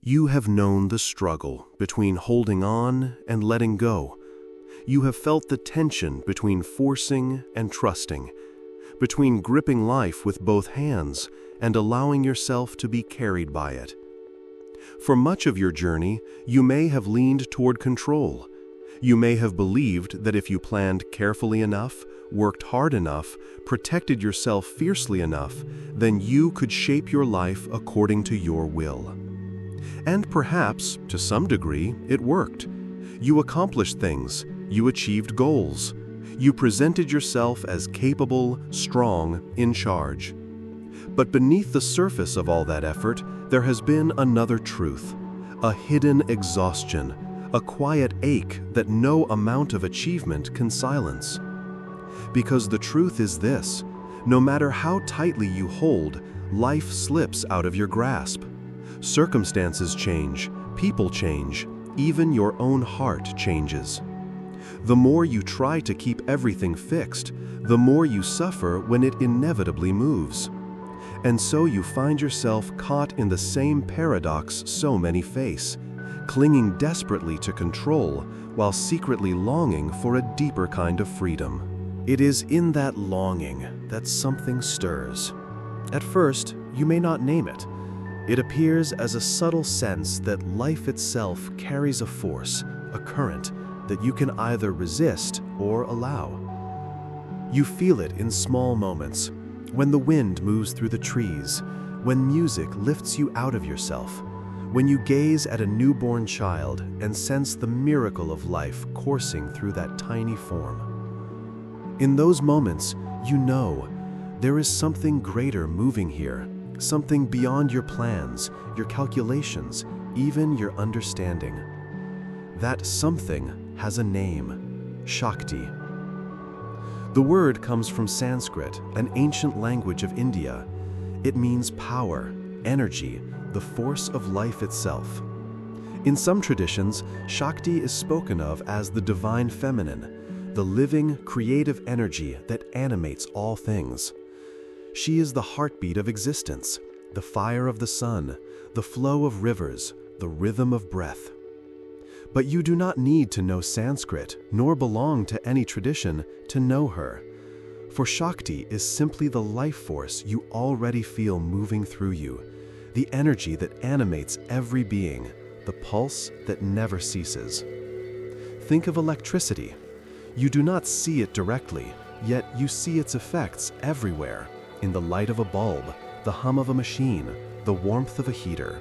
You have known the struggle between holding on and letting go. You have felt the tension between forcing and trusting, between gripping life with both hands and allowing yourself to be carried by it. For much of your journey, you may have leaned toward control. You may have believed that if you planned carefully enough, worked hard enough, protected yourself fiercely enough, then you could shape your life according to your will. And perhaps, to some degree, it worked. You accomplished things, you achieved goals. You presented yourself as capable, strong, in charge. But beneath the surface of all that effort, there has been another truth, a hidden exhaustion, a quiet ache that no amount of achievement can silence. Because the truth is this, no matter how tightly you hold, life slips out of your grasp. Circumstances change, people change, even your own heart changes. The more you try to keep everything fixed, the more you suffer when it inevitably moves. And so you find yourself caught in the same paradox so many face, clinging desperately to control while secretly longing for a deeper kind of freedom. It is in that longing that something stirs. At first, you may not name it. It appears as a subtle sense that life itself carries a force, a current, that you can either resist or allow. You feel it in small moments, when the wind moves through the trees, when music lifts you out of yourself, when you gaze at a newborn child and sense the miracle of life coursing through that tiny form. In those moments, you know there is something greater moving here, something beyond your plans, your calculations, even your understanding. That something has a name, Shakti. The word comes from Sanskrit, an ancient language of India. It means power, energy, the force of life itself. In some traditions, Shakti is spoken of as the divine feminine, the living, creative energy that animates all things. She is the heartbeat of existence, the fire of the sun, the flow of rivers, the rhythm of breath. But you do not need to know Sanskrit, nor belong to any tradition, to know her. For Shakti is simply the life force you already feel moving through you, the energy that animates every being, the pulse that never ceases. Think of electricity. You do not see it directly, yet you see its effects everywhere, in the light of a bulb, the hum of a machine, the warmth of a heater.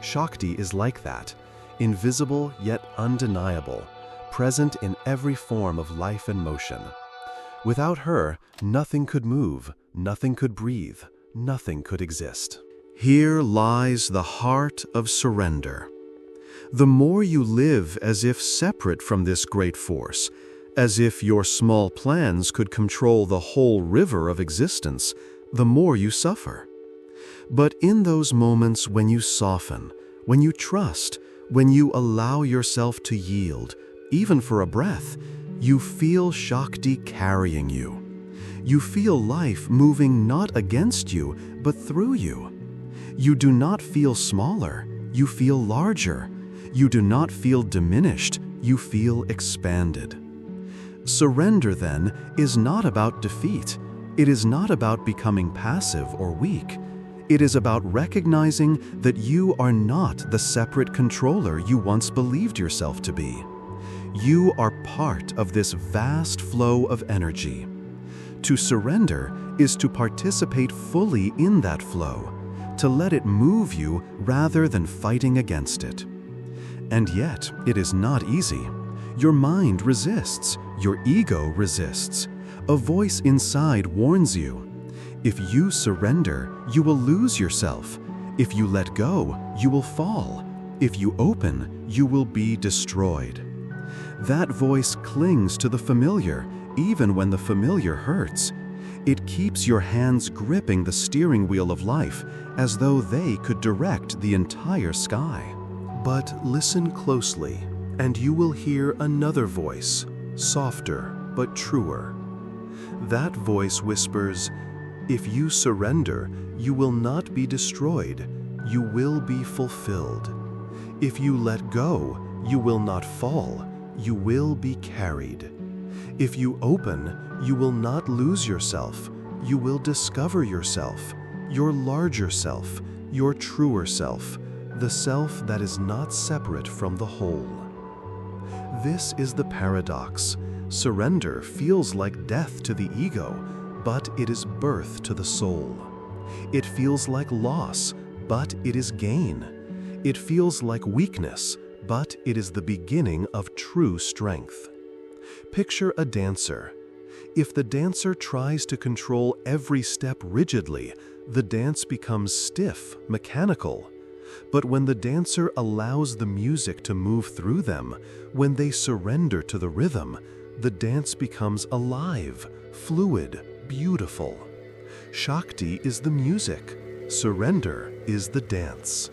Shakti is like that, invisible yet undeniable, present in every form of life and motion. Without her, nothing could move, nothing could breathe, nothing could exist. Here lies the heart of surrender. The more you live as if separate from this great force, as if your small plans could control the whole river of existence, the more you suffer. But in those moments when you soften, when you trust, when you allow yourself to yield, even for a breath, you feel Shakti carrying you. You feel life moving not against you, but through you. You do not feel smaller, you feel larger. You do not feel diminished, you feel expanded. Surrender, then, is not about defeat. It is not about becoming passive or weak. It is about recognizing that you are not the separate controller you once believed yourself to be. You are part of this vast flow of energy. To surrender is to participate fully in that flow, to let it move you rather than fighting against it. And yet, it is not easy. Your mind resists. Your ego resists. A voice inside warns you. If you surrender, you will lose yourself. If you let go, you will fall. If you open, you will be destroyed. That voice clings to the familiar, even when the familiar hurts. It keeps your hands gripping the steering wheel of life as though they could direct the entire sky. But listen closely, and you will hear another voice, softer but truer. That voice whispers, "If you surrender, you will not be destroyed. you will be fulfilled. If you let go, you will not fall, you will be carried. If you open, you will not lose yourself, you will discover yourself, your larger self, your truer self, the self that is not separate from the whole. This is the paradox. Surrender feels like death to the ego, but it is birth to the soul. It feels like loss, but it is gain. It feels like weakness, but it is the beginning of true strength. Picture a dancer. If the dancer tries to control every step rigidly, the dance becomes stiff, mechanical. But when the dancer allows the music to move through them, when they surrender to the rhythm, the dance becomes alive, fluid, beautiful. Shakti is the music. Surrender is the dance.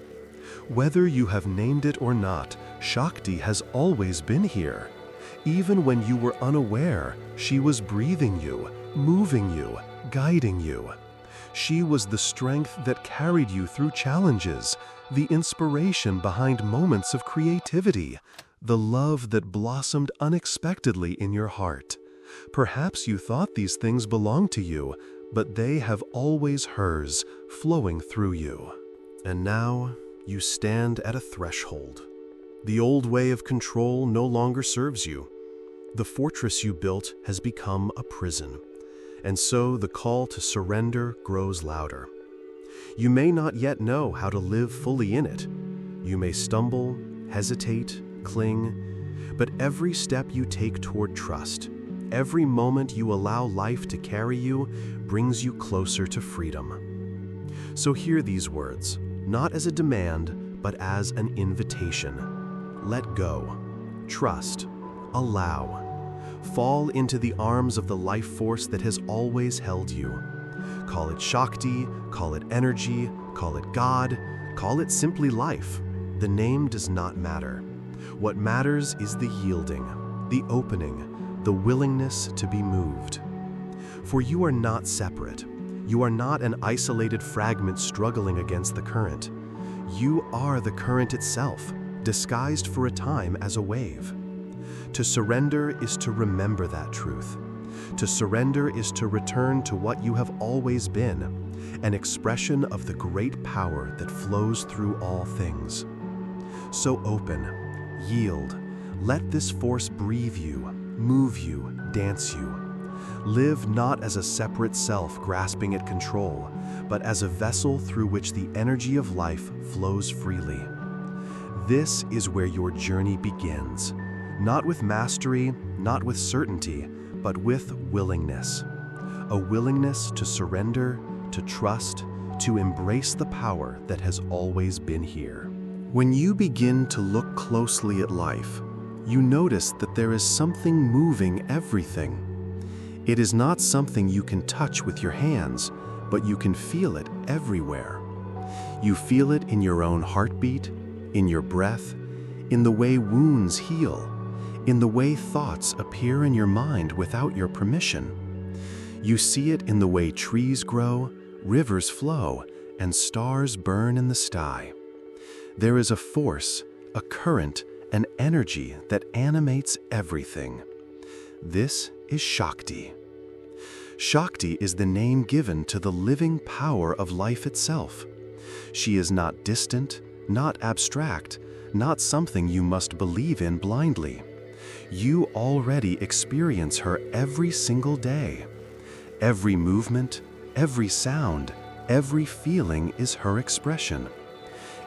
Whether you have named it or not, Shakti has always been here. Even when you were unaware, she was breathing you, moving you, guiding you. She was the strength that carried you through challenges, the inspiration behind moments of creativity, the love that blossomed unexpectedly in your heart. Perhaps you thought these things belonged to you, but they have always hers, flowing through you. And now, you stand at a threshold. The old way of control no longer serves you. The fortress you built has become a prison, and so the call to surrender grows louder. You may not yet know how to live fully in it. You may stumble, hesitate, cling, but every step you take toward trust, every moment you allow life to carry you, brings you closer to freedom. So hear these words, not as a demand, but as an invitation. Let go, trust, allow. Fall into the arms of the life force that has always held you. Call it Shakti, call it energy, call it God, call it simply life. The name does not matter. What matters is the yielding, the opening, the willingness to be moved. For you are not separate. You are not an isolated fragment struggling against the current. You are the current itself, disguised for a time as a wave. To surrender is to remember that truth. To surrender is to return to what you have always been, an expression of the great power that flows through all things. So open, yield, let this force breathe you, move you, dance you. Live not as a separate self grasping at control, but as a vessel through which the energy of life flows freely. This is where your journey begins. Not with mastery, not with certainty, but with willingness. A willingness to surrender, to trust, to embrace the power that has always been here. When you begin to look closely at life, you notice that there is something moving everything. It is not something you can touch with your hands, but you can feel it everywhere. You feel it in your own heartbeat, in your breath, in the way wounds heal, in the way thoughts appear in your mind without your permission. You see it in the way trees grow, rivers flow, and stars burn in the sky. There is a force, a current, an energy that animates everything. This is Shakti. Shakti is the name given to the living power of life itself. She is not distant, not abstract, not something you must believe in blindly. You already experience her every single day. Every movement, every sound, every feeling is her expression.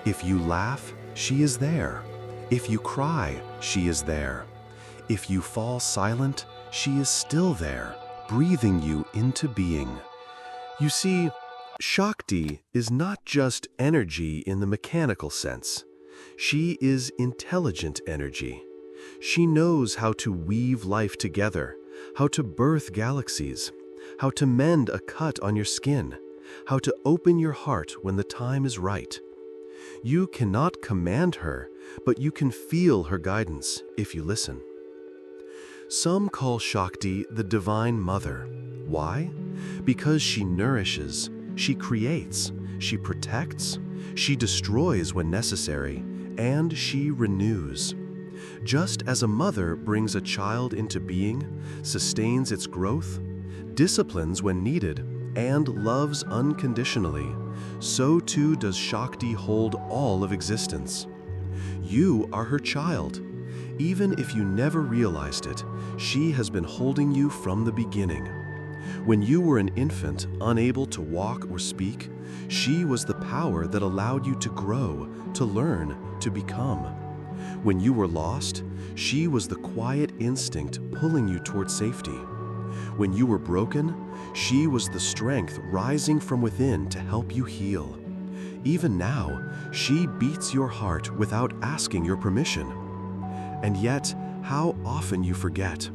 If you laugh, she is there. If you cry, she is there. If you fall silent, she is still there, breathing you into being. You see, Shakti is not just energy in the mechanical sense. She is intelligent energy. She knows how to weave life together, how to birth galaxies, how to mend a cut on your skin, how to open your heart when the time is right. You cannot command her, but you can feel her guidance if you listen. Some call Shakti the Divine Mother. Why? Because she nourishes, she creates, she protects, She destroys when necessary, and she renews. Just as a mother brings a child into being, sustains its growth, disciplines when needed, and loves unconditionally, so too does Shakti hold all of existence. You are her child. Even if you never realized it, she has been holding you from the beginning. When you were an infant, unable to walk or speak, she was the power that allowed you to grow, to learn, to become. When you were lost, she was the quiet instinct pulling you toward safety. When you were broken, she was the strength rising from within to help you heal. Even now, she beats your heart without asking your permission. And yet, how often you forget.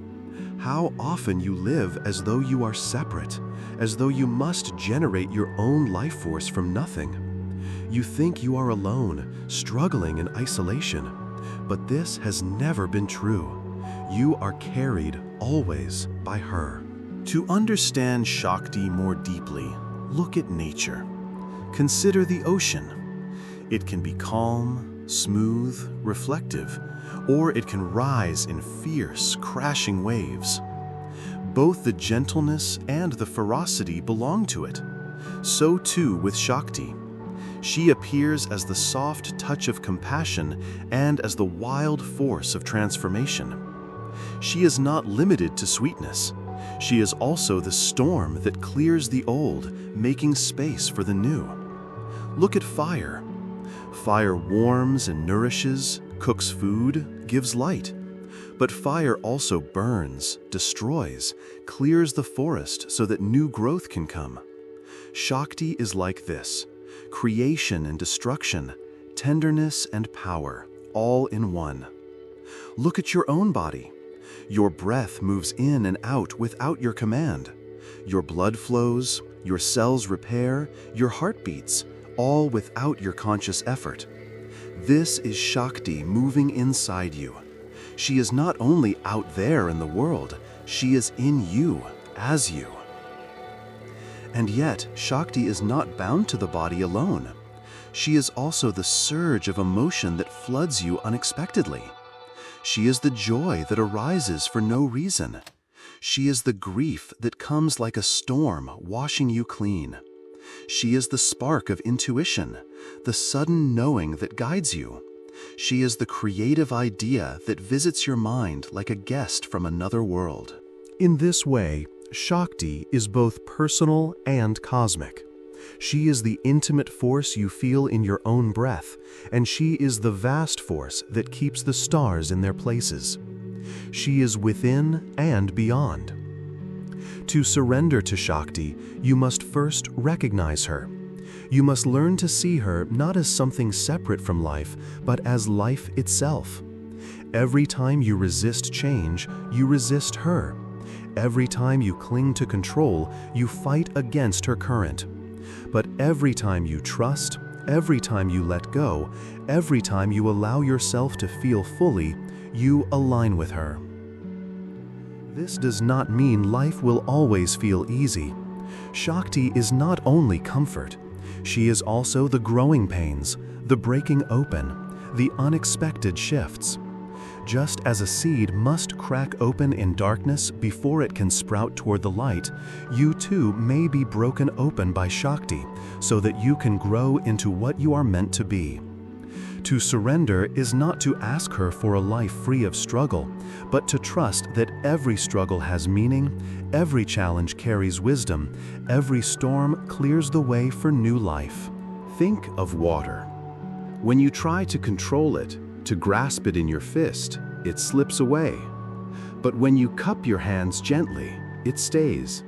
How often you live as though you are separate, as though you must generate your own life force from nothing. You think you are alone, struggling in isolation, but this has never been true. You are carried always by her. To understand Shakti more deeply, look at nature. Consider the ocean. It can be calm, smooth, reflective, or it can rise in fierce, crashing waves. Both the gentleness and the ferocity belong to it. So too with Shakti. She appears as the soft touch of compassion and as the wild force of transformation. She is not limited to sweetness. She is also the storm that clears the old, making space for the new. Look at fire. Fire warms and nourishes, cooks food, gives light. But fire also burns, destroys, clears the forest so that new growth can come. Shakti is like this: creation and destruction, tenderness and power, all in one. Look at your own body. Your breath moves in and out without your command. Your blood flows, your cells repair, your heart beats, all without your conscious effort. This is Shakti moving inside you. She is not only out there in the world, she is in you, as you. And yet, Shakti is not bound to the body alone. She is also the surge of emotion that floods you unexpectedly. She is the joy that arises for no reason. She is the grief that comes like a storm, washing you clean. She is the spark of intuition, the sudden knowing that guides you. She is the creative idea that visits your mind like a guest from another world. In this way, Shakti is both personal and cosmic. She is the intimate force you feel in your own breath, and she is the vast force that keeps the stars in their places. She is within and beyond. To surrender to Shakti, you must first recognize her. You must learn to see her not as something separate from life, but as life itself. Every time you resist change, you resist her. Every time you cling to control, you fight against her current. But every time you trust, every time you let go, every time you allow yourself to feel fully, you align with her. This does not mean life will always feel easy. Shakti is not only comfort. She is also the growing pains, the breaking open, the unexpected shifts. Just as a seed must crack open in darkness before it can sprout toward the light, you too may be broken open by Shakti so that you can grow into what you are meant to be. To surrender is not to ask her for a life free of struggle, but to trust that every struggle has meaning, every challenge carries wisdom, every storm clears the way for new life. Think of water. When you try to control it, to grasp it in your fist, it slips away. But when you cup your hands gently, it stays.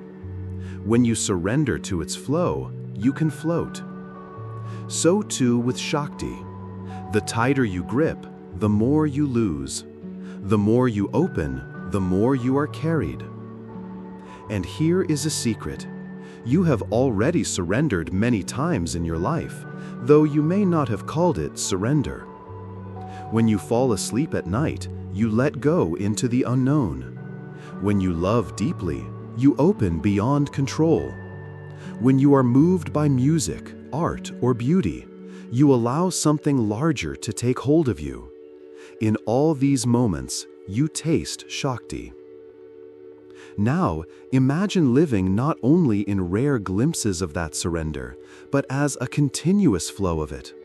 When you surrender to its flow, you can float. So too with Shakti. The tighter you grip, the more you lose. The more you open, the more you are carried. And here is a secret. You have already surrendered many times in your life, though you may not have called it surrender. When you fall asleep at night, you let go into the unknown. When you love deeply, you open beyond control. When you are moved by music, art, or beauty, You allow something larger to take hold of you. In all these moments, you taste Shakti. Now, imagine living not only in rare glimpses of that surrender, but as a continuous flow of it.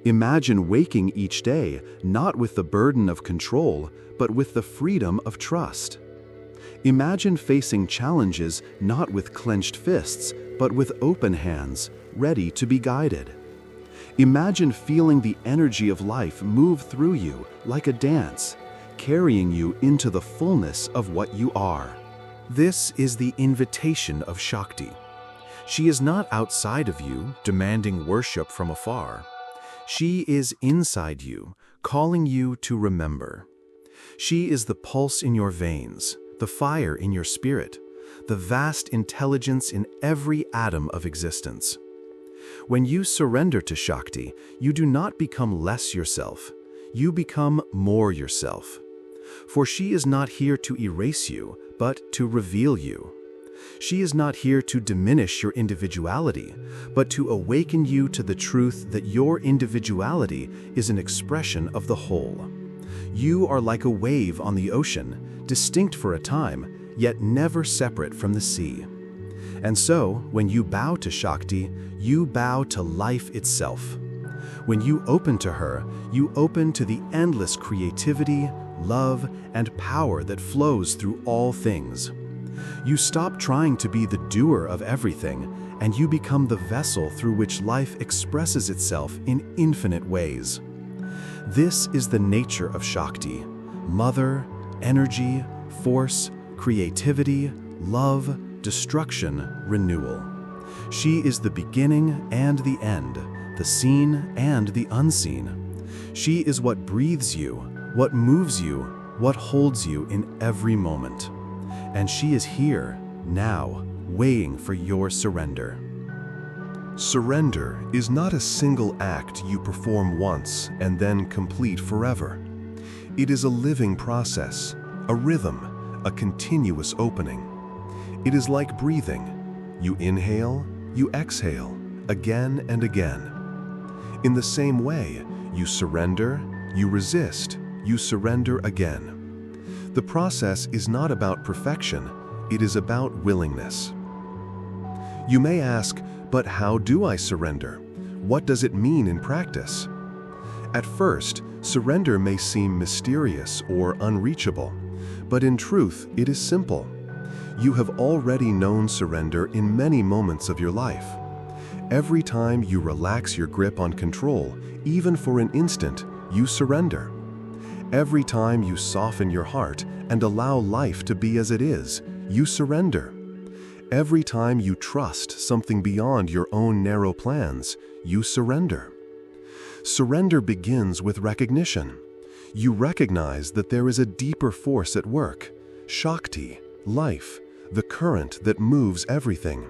Imagine waking each day not with the burden of control, but with the freedom of trust. Imagine facing challenges not with clenched fists, but with open hands, ready to be guided. Imagine feeling the energy of life move through you like a dance, carrying you into the fullness of what you are. This is the invitation of Shakti. She is not outside of you, demanding worship from afar. She is inside you, calling you to remember. She is the pulse in your veins, the fire in your spirit, the vast intelligence in every atom of existence. When you surrender to Shakti, you do not become less yourself. You become more yourself. For she is not here to erase you, but to reveal you. She is not here to diminish your individuality, but to awaken you to the truth that your individuality is an expression of the whole. You are like a wave on the ocean, distinct for a time, yet never separate from the sea. And so, when you bow to Shakti, you bow to life itself. When you open to her, you open to the endless creativity, love, and power that flows through all things. You stop trying to be the doer of everything, and you become the vessel through which life expresses itself in infinite ways. This is the nature of Shakti: mother, energy, force, creativity, love, destruction, renewal. She is the beginning and the end, the seen and the unseen. She is what breathes you, what moves you, what holds you in every moment. And she is here, now, waiting for your surrender. Surrender is not a single act you perform once and then complete forever. It is a living process, a rhythm, a continuous opening. It is like breathing. You inhale, you exhale, again and again. In the same way, you surrender, you resist, you surrender again. The process is not about perfection, it is about willingness. You may ask, but how do I surrender? What does it mean in practice? At first, surrender may seem mysterious or unreachable, but in truth, it is simple. You have already known surrender in many moments of your life. Every time you relax your grip on control, even for an instant, you surrender. Every time you soften your heart and allow life to be as it is, you surrender. Every time you trust something beyond your own narrow plans, you surrender. Surrender begins with recognition. You recognize that there is a deeper force at work, Shakti, life, the current that moves everything.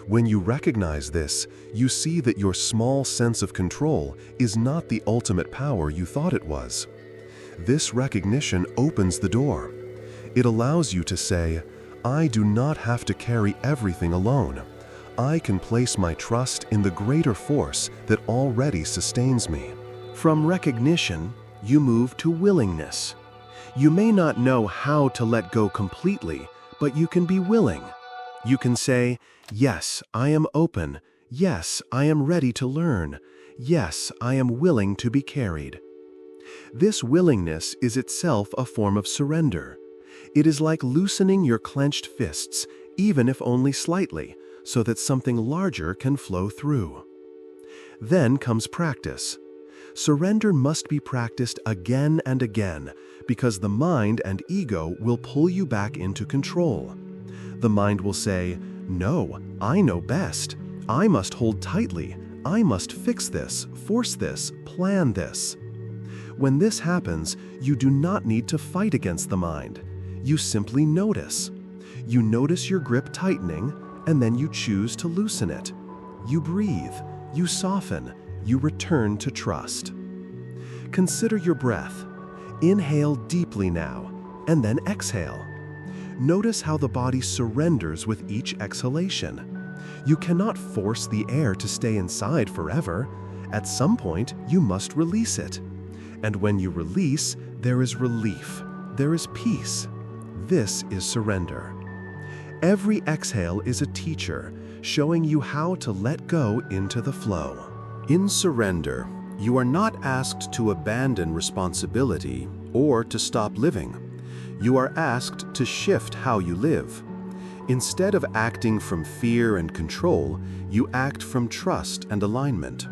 When you recognize this, you see that your small sense of control is not the ultimate power you thought it was. This recognition opens the door. It allows you to say, I do not have to carry everything alone. I can place my trust in the greater force that already sustains me. From recognition, you move to willingness. You may not know how to let go completely, but you can be willing. You can say, yes, I am open. Yes, I am ready to learn. Yes, I am willing to be carried. This willingness is itself a form of surrender. It is like loosening your clenched fists, even if only slightly, so that something larger can flow through. Then comes practice. Surrender must be practiced again and again, because the mind and ego will pull you back into control. The mind will say, no, I know best. I must hold tightly. I must fix this, force this, plan this. When this happens, you do not need to fight against the mind. You simply notice. You notice your grip tightening, and then you choose to loosen it. You breathe, you soften, you return to trust. Consider your breath. Inhale deeply now, and then exhale. Notice how the body surrenders with each exhalation. You cannot force the air to stay inside forever. At some point, you must release it. And when you release, there is relief. There is peace. This is surrender. Every exhale is a teacher, showing you how to let go into the flow. In surrender, you are not asked to abandon responsibility or to stop living. You are asked to shift how you live. Instead of acting from fear and control, you act from trust and alignment.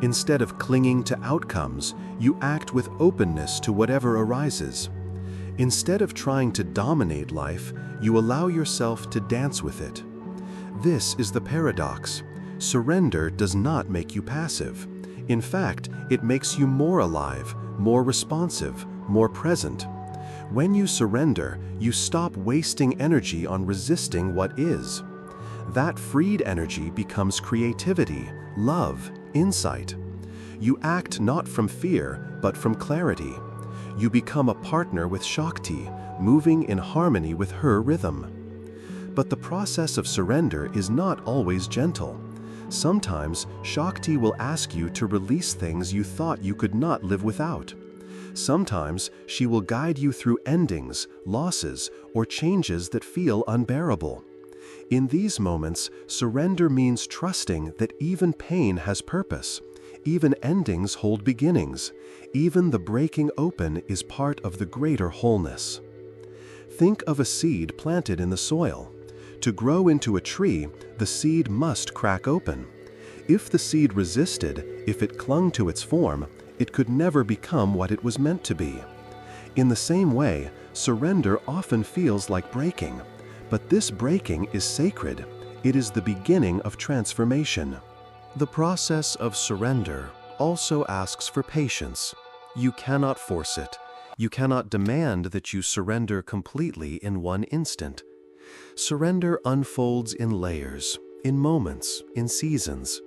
Instead of clinging to outcomes, you act with openness to whatever arises. Instead of trying to dominate life, you allow yourself to dance with it. This is the paradox. Surrender does not make you passive. In fact, it makes you more alive, more responsive, more present. When you surrender, you stop wasting energy on resisting what is. That freed energy becomes creativity, love, insight. You act not from fear, but from clarity. You become a partner with Shakti, moving in harmony with her rhythm. But the process of surrender is not always gentle. Sometimes Shakti will ask you to release things you thought you could not live without. Sometimes she will guide you through endings, losses, or changes that feel unbearable. In these moments, surrender means trusting that even pain has purpose. Even endings hold beginnings. Even the breaking open is part of the greater wholeness. Think of a seed planted in the soil. To grow into a tree, the seed must crack open. If the seed resisted, if it clung to its form, it could never become what it was meant to be. In the same way, surrender often feels like breaking, but this breaking is sacred. It is the beginning of transformation. The process of surrender also asks for patience. You cannot force it. You cannot demand that you surrender completely in one instant. Surrender unfolds in layers, in moments, in seasons.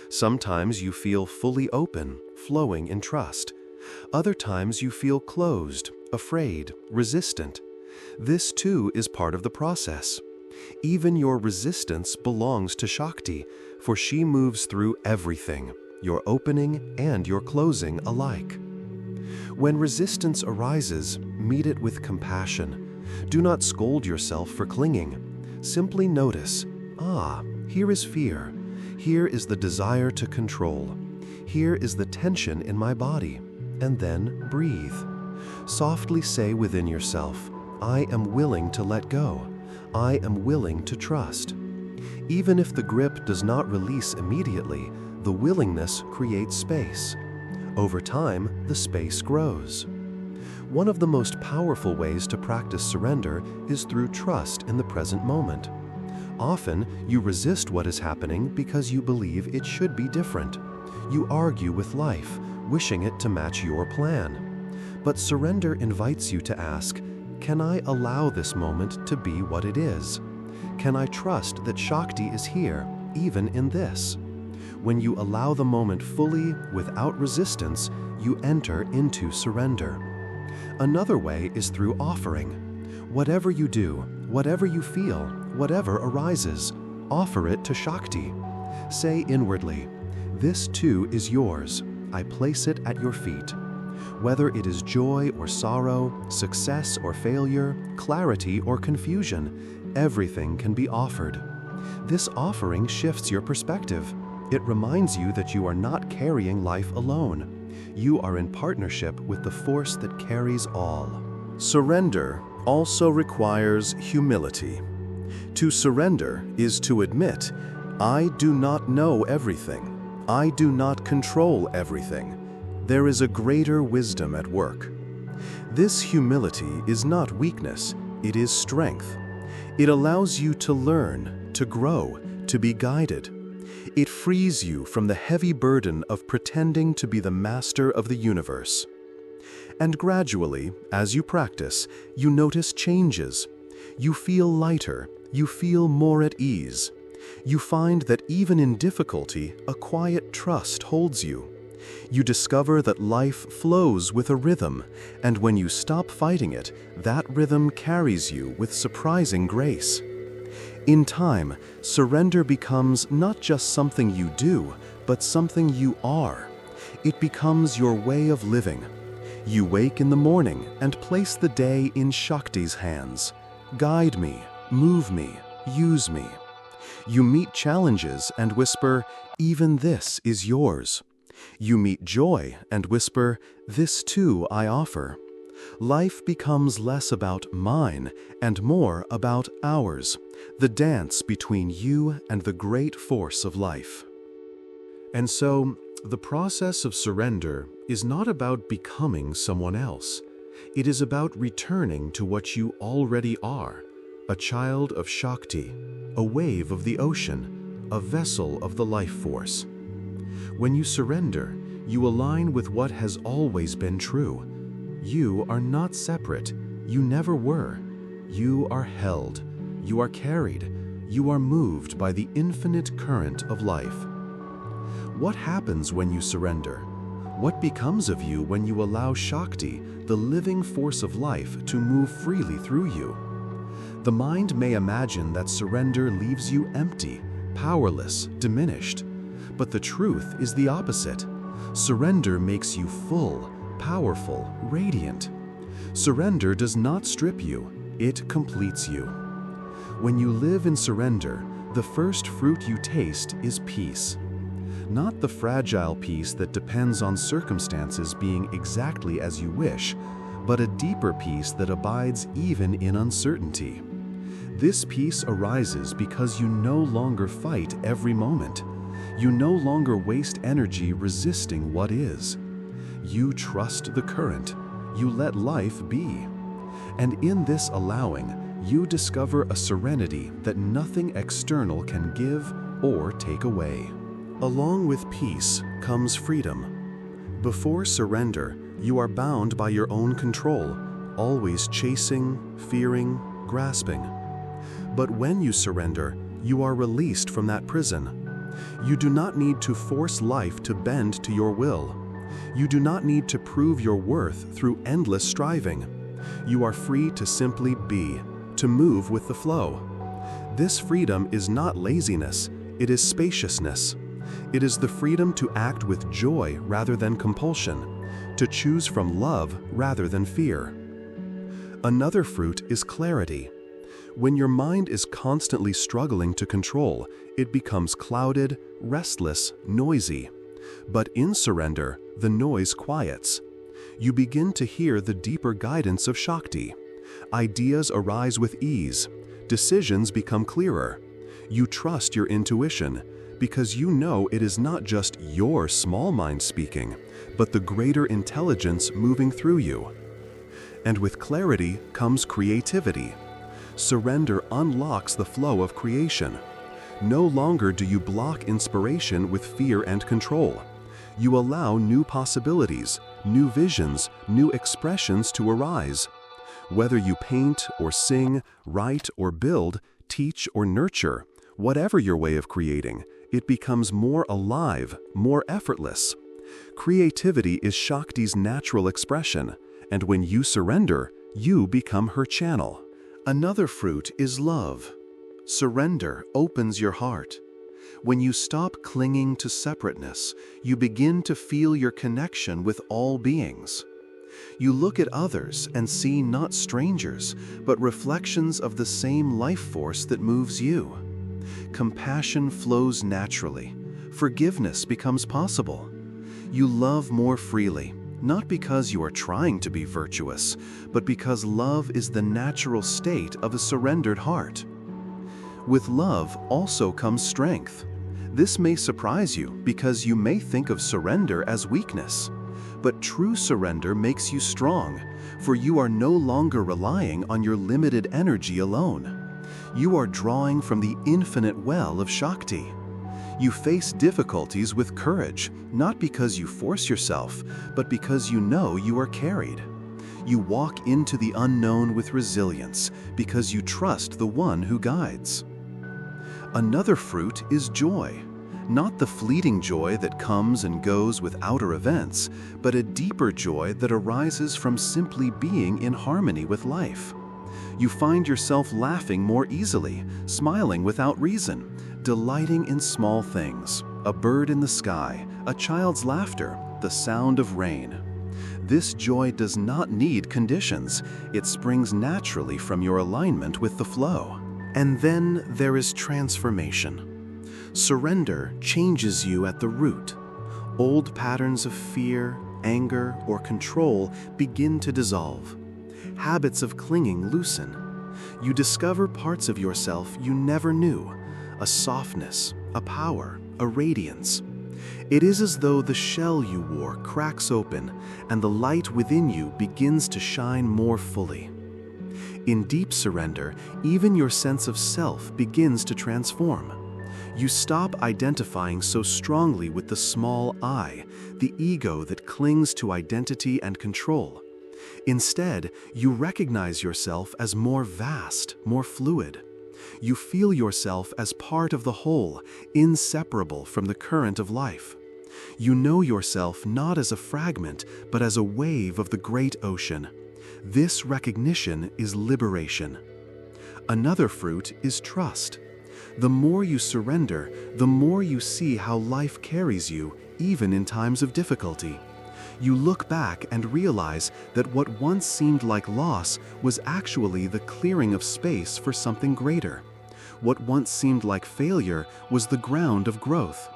Sometimes you feel fully open, flowing in trust. Other times you feel closed, afraid, resistant. This too is part of the process. Even your resistance belongs to Shakti, for she moves through everything, your opening and your closing alike. When resistance arises, meet it with compassion. Do not scold yourself for clinging. Simply notice, here is fear. Here is the desire to control. Here is the tension in my body. And then breathe. Softly say within yourself, I am willing to let go. I am willing to trust. Even if the grip does not release immediately, the willingness creates space. Over time, the space grows. One of the most powerful ways to practice surrender is through trust in the present moment. Often, you resist what is happening because you believe it should be different. You argue with life, wishing it to match your plan. But surrender invites you to ask, can I allow this moment to be what it is? Can I trust that Shakti is here, even in this? When you allow the moment fully, without resistance, you enter into surrender. Another way is through offering. Whatever you do, whatever you feel, whatever arises, offer it to Shakti. Say inwardly, this too is yours. I place it at your feet. Whether it is joy or sorrow, success or failure, clarity or confusion, everything can be offered. This offering shifts your perspective. It reminds you that you are not carrying life alone. You are in partnership with the force that carries all. Surrender also requires humility. To surrender is to admit, I do not know everything. I do not control everything. There is a greater wisdom at work. This humility is not weakness, it is strength. It allows you to learn, to grow, to be guided. It frees you from the heavy burden of pretending to be the master of the universe. And gradually, as you practice, you notice changes. You feel lighter, you feel more at ease. You find that even in difficulty, a quiet trust holds you. You discover that life flows with a rhythm, and when you stop fighting it, that rhythm carries you with surprising grace. In time, surrender becomes not just something you do, but something you are. It becomes your way of living. You wake in the morning and place the day in Shakti's hands. Guide me, move me, use me. You meet challenges and whisper, even this is yours. You meet joy and whisper, this too I offer. Life becomes less about mine and more about ours, the dance between you and the great force of life. And so, the process of surrender is not about becoming someone else. It is about returning to what you already are, a child of Shakti, a wave of the ocean, a vessel of the life force. When you surrender, you align with what has always been true. You are not separate. You never were. You are held. You are carried. You are moved by the infinite current of life. What happens when you surrender? What becomes of you when you allow Shakti, the living force of life, to move freely through you? The mind may imagine that surrender leaves you empty, powerless, diminished. But the truth is the opposite. Surrender makes you full, powerful, radiant. Surrender does not strip you, it completes you. When you live in surrender, the first fruit you taste is peace. Not the fragile peace that depends on circumstances being exactly as you wish, but a deeper peace that abides even in uncertainty. This peace arises because you no longer fight every moment. You no longer waste energy resisting what is. You trust the current. You let life be. And in this allowing, you discover a serenity that nothing external can give or take away. Along with peace comes freedom. Before surrender, you are bound by your own control, always chasing, fearing, grasping. But when you surrender, you are released from that prison. You do not need to force life to bend to your will. You do not need to prove your worth through endless striving. You are free to simply be, to move with the flow. This freedom is not laziness, it is spaciousness. It is the freedom to act with joy rather than compulsion, to choose from love rather than fear. Another fruit is clarity. When your mind is constantly struggling to control, it becomes clouded, restless, noisy. But in surrender, the noise quiets. You begin to hear the deeper guidance of Shakti. Ideas arise with ease. Decisions become clearer. You trust your intuition, because you know it is not just your small mind speaking, but the greater intelligence moving through you. And with clarity comes creativity. Surrender unlocks the flow of creation. No longer do you block inspiration with fear and control. You allow new possibilities, new visions, new expressions to arise. Whether you paint or sing, write or build, teach or nurture, whatever your way of creating, it becomes more alive, more effortless. Creativity is Shakti's natural expression, and when you surrender, you become her channel. Another fruit is love. Surrender opens your heart. When you stop clinging to separateness, you begin to feel your connection with all beings. You look at others and see not strangers, but reflections of the same life force that moves you. Compassion flows naturally. Forgiveness becomes possible. You love more freely, not because you are trying to be virtuous, but because love is the natural state of a surrendered heart. With love also comes strength. This may surprise you because you may think of surrender as weakness. But true surrender makes you strong, for you are no longer relying on your limited energy alone. You are drawing from the infinite well of Shakti. You face difficulties with courage, not because you force yourself, but because you know you are carried. You walk into the unknown with resilience, because you trust the one who guides. Another fruit is joy. Not the fleeting joy that comes and goes with outer events, but a deeper joy that arises from simply being in harmony with life. You find yourself laughing more easily, smiling without reason, Delighting in small things, a bird in the sky, a child's laughter, the sound of rain. This joy does not need conditions. It springs naturally from your alignment with the flow. And then there is transformation. Surrender changes you at the root. Old patterns of fear, anger, or control begin to dissolve. Habits of clinging loosen. You discover parts of yourself you never knew, a softness, a power, a radiance. It is as though the shell you wore cracks open and the light within you begins to shine more fully. In deep surrender, even your sense of self begins to transform. You stop identifying so strongly with the small I, the ego that clings to identity and control. Instead, you recognize yourself as more vast, more fluid. You feel yourself as part of the whole, inseparable from the current of life. You know yourself not as a fragment, but as a wave of the great ocean. This recognition is liberation. Another fruit is trust. The more you surrender, the more you see how life carries you, even in times of difficulty. You look back and realize that what once seemed like loss was actually the clearing of space for something greater. What once seemed like failure was the ground of growth.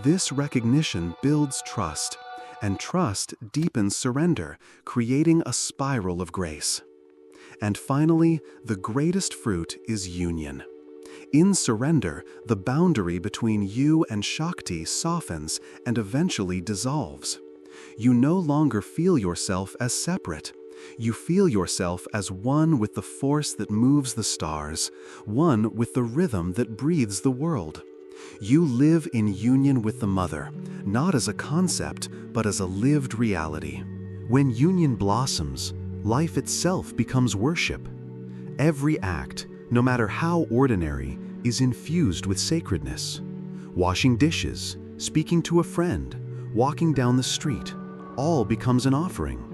This recognition builds trust, and trust deepens surrender, creating a spiral of grace. And finally, the greatest fruit is union. In surrender, the boundary between you and Shakti softens and eventually dissolves. You no longer feel yourself as separate. You feel yourself as one with the force that moves the stars, one with the rhythm that breathes the world. You live in union with the Mother, not as a concept, but as a lived reality. When union blossoms, life itself becomes worship. Every act, no matter how ordinary, is infused with sacredness. Washing dishes, speaking to a friend, walking down the street, all becomes an offering.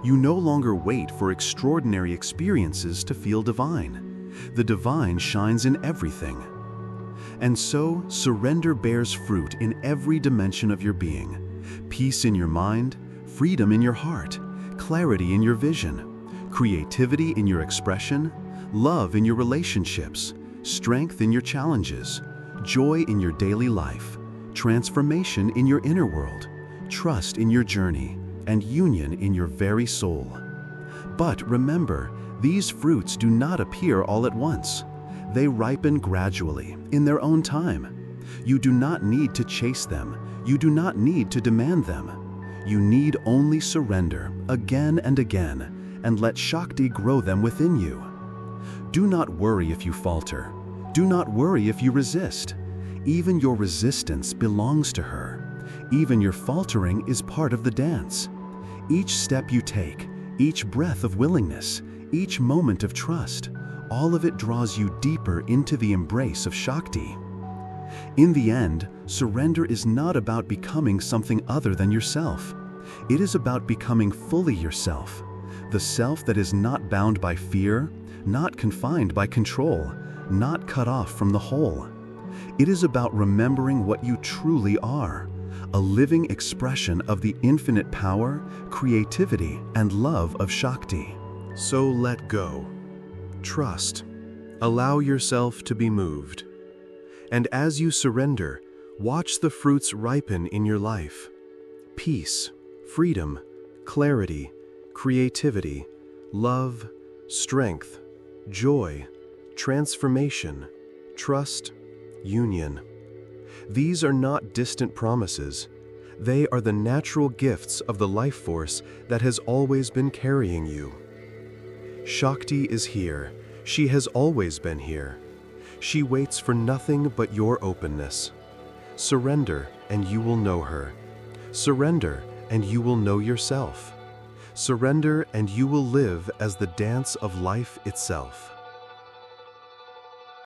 You no longer wait for extraordinary experiences to feel divine. The divine shines in everything. And so, surrender bears fruit in every dimension of your being. Peace in your mind, freedom in your heart, clarity in your vision, creativity in your expression, love in your relationships, strength in your challenges, joy in your daily life, transformation in your inner world, trust in your journey, and union in your very soul. But remember, these fruits do not appear all at once. They ripen gradually, in their own time. You do not need to chase them. You do not need to demand them. You need only surrender, again and again, and let Shakti grow them within you. Do not worry if you falter. Do not worry if you resist. Even your resistance belongs to her. Even your faltering is part of the dance. Each step you take, each breath of willingness, each moment of trust, all of it draws you deeper into the embrace of Shakti. In the end, surrender is not about becoming something other than yourself. It is about becoming fully yourself, the self that is not bound by fear, not confined by control, not cut off from the whole. It is about remembering what you truly are, a living expression of the infinite power, creativity, and love of Shakti. So let go. Trust. Allow yourself to be moved. And as you surrender, watch the fruits ripen in your life. Peace, freedom, clarity, creativity, love, strength, joy, transformation, trust, union. These are not distant promises. They are the natural gifts of the life force that has always been carrying you. Shakti is here. She has always been here. She waits for nothing but your openness. Surrender, and you will know her. Surrender, and you will know yourself. Surrender, and you will live as the dance of life itself.